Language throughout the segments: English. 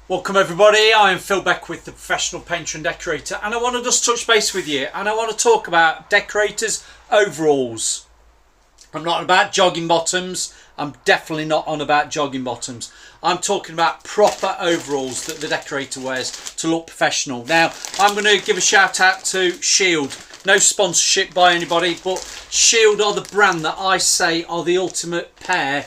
Welcome everybody, I am Phil Beck with the Professional Painter and Decorator, and I want to just touch base with you and I want to talk about decorators' overalls. I'm not on about jogging bottoms, I'm definitely not on about jogging bottoms. I'm talking about proper overalls that the decorator wears to look professional. Now, I'm going to give a shout out to Shield. No sponsorship by anybody, but Shield are the brand that I say are the ultimate pair.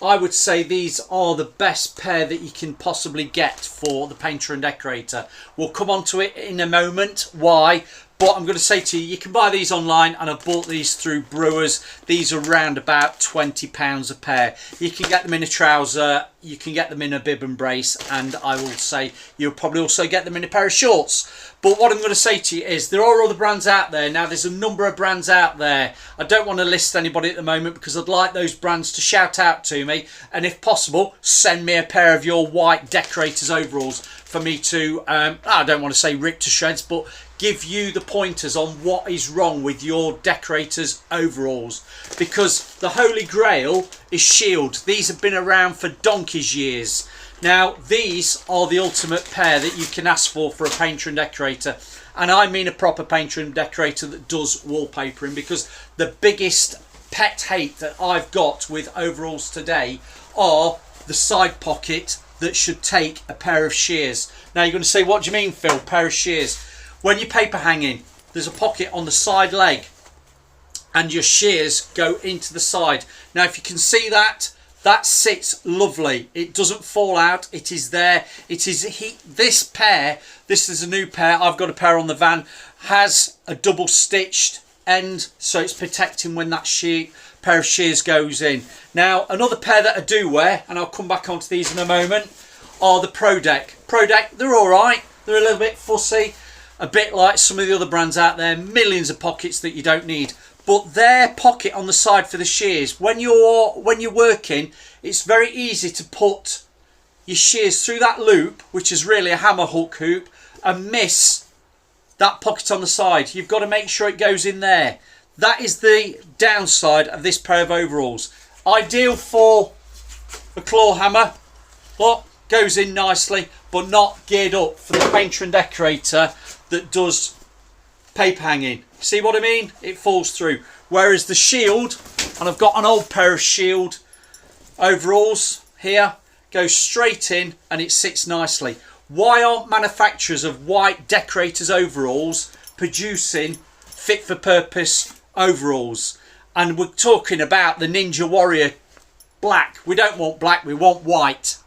I would say these are the best pair that you can possibly get for the painter and decorator. We'll come on to it in a moment, why, but I'm going to say to you, you can buy these online, and I've bought these through Brewers. These are around about £20 a pair. You can get them in a trouser, you can get them in a bib and brace, and I will say you'll probably also get them in a pair of shorts. But what I'm going to say to you is there are other brands out there. Now, there's a number of brands out there. I don't want to list anybody at the moment because I'd like those brands to shout out to me, and if possible, send me a pair of your white decorators overalls for me to, I don't want to say rip to shreds, but give you the pointers on what is wrong with your decorators overalls, because the holy grail is Shield. These have been around for donkey's years. Now, these are the ultimate pair that you can ask for a painter and decorator, and I mean a proper painter and decorator that does wallpapering, because the biggest pet hate that I've got with overalls today are the side pocket that should take a pair of shears. Now, you're going to say, what do you mean, Phil, pair of shears? When you're paper hanging, there's a pocket on the side leg and your shears go into the side. Now, if you can see that, that sits lovely. It doesn't fall out. It is there. It is this pair. This is a new pair. I've got a pair on the van. Has a double stitched end, so it's protecting when that pair of shears goes in. Now, another pair that I do wear, and I'll come back onto these in a moment, are the Pro Deck. Pro Deck, they're all right. They're a little bit fussy. A bit like some of the other brands out there, millions of pockets that you don't need. But their pocket on the side for the shears, when you're working, it's very easy to put your shears through that loop, which is really a hammer hook hoop, and miss that pocket on the side. You've got to make sure it goes in there. That is the downside of this pair of overalls. Ideal for a claw hammer. Look, goes in nicely, but not geared up for the painter and decorator that does paper hanging. See what I mean? It falls through. Whereas the Shield, and I've got an old pair of Shield overalls here, goes straight in and it sits nicely. Why aren't manufacturers of white decorators overalls producing fit for purpose overalls? And we're talking about the Ninja Warrior black. We don't want black, we want white.